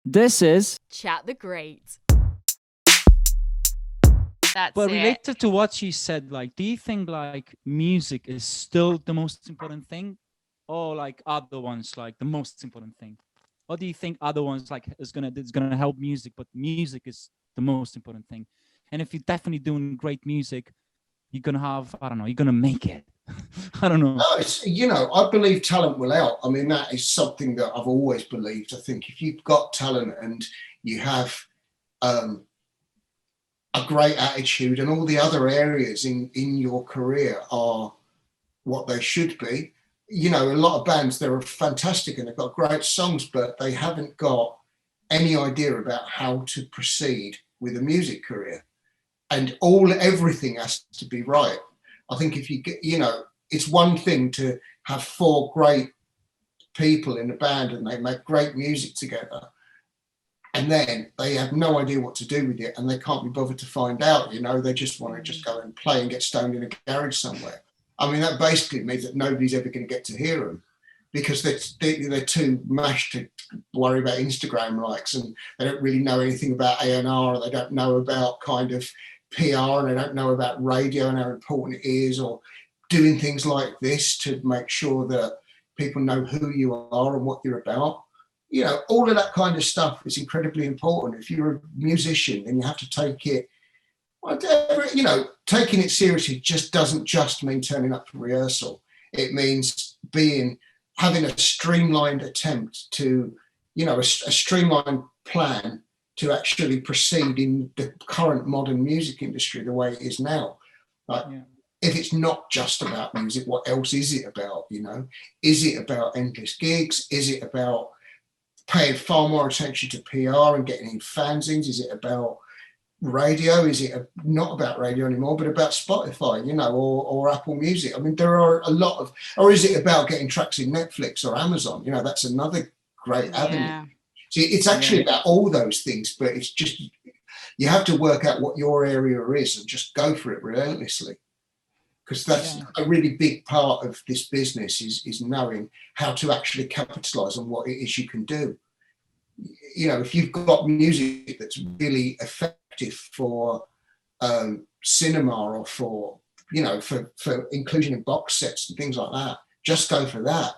This is Chat the Great. But related to what she said, like, do you think like music is still the most important thing, or like other ones like the most important thing? Or do you think other ones like it's gonna help music, but music is the most important thing? And if you're definitely doing great music, you're gonna have, I don't know, you're gonna make it. I don't know. No, I believe talent will out. I mean, that is something that I've always believed. I think if you've got talent and you have a great attitude, and all the other areas in your career are what they should be. A lot of bands, they're fantastic and they've got great songs, but they haven't got any idea about how to proceed with a music career. And everything has to be right. I think if you get, it's one thing to have four great people in a band and they make great music together, and then they have no idea what to do with it and they can't be bothered to find out. They just want to just go and play and get stoned in a garage somewhere. I mean, that basically means that nobody's ever going to get to hear them because they're too mashed to worry about Instagram likes, and they don't really know anything about A&R, or they don't know about kind of PR, and they don't know about radio and how important it is, or doing things like this to make sure that people know who you are and what you're about. All of that kind of stuff is incredibly important. If you're a musician, then you have to take it, taking it seriously just doesn't just mean turning up for rehearsal. It means having a streamlined attempt to, a streamlined plan to actually proceed in the current modern music industry the way it is now. If it's not just about music, what else is it about? Is it about endless gigs? Is it about paying far more attention to PR and getting in fanzines? Is it about radio? Is it not about radio anymore, but about Spotify, or Apple Music? I mean, there are a lot of, or is it about getting tracks in Netflix or Amazon? That's another great avenue. See, it's actually about all those things, but it's just, you have to work out what your area is and just go for it relentlessly. Because that's a really big part of this business is knowing how to actually capitalize on what it is you can do. If you've got music that's really effective for cinema or for inclusion in box sets and things like that, just go for that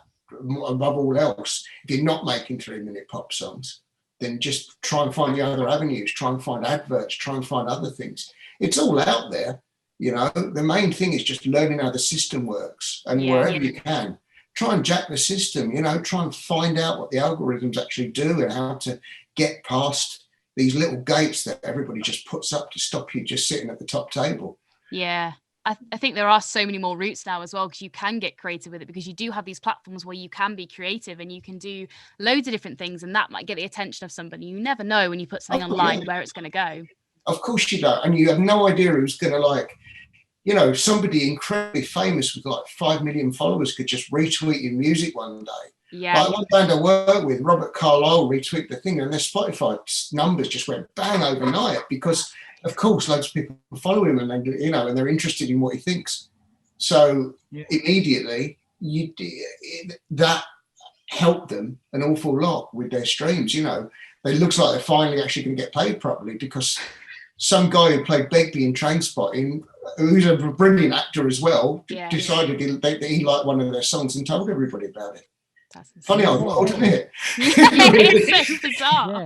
above all else. If you're not making 3-minute pop songs, then just try and find the other avenues, try and find adverts, try and find other things. It's all out there. The main thing is just learning how the system works, and wherever you can, try and jack the system, try and find out what the algorithms actually do and how to get past these little gates that everybody just puts up to stop you just sitting at the top table. Yeah. I think there are so many more routes now as well, because you can get creative with it, because you do have these platforms where you can be creative and you can do loads of different things, and that might get the attention of somebody. You never know when you put something online where it's going to go. Of course you don't. And you have no idea who's going to somebody incredibly famous with like 5 million followers could just retweet your music one day. Yeah. Like one band I work with, Robert Carlyle, retweeted the thing, and their Spotify numbers just went bang overnight because, of course, loads of people follow him and and they're interested in what he thinks. So immediately, that helped them an awful lot with their streams. It looks like they're finally actually going to get paid properly because some guy who played Begbie in Trainspotting, who's a brilliant actor as well, decided that he liked one of their songs and told everybody about it. That's funny old world, isn't it? It's so bizarre.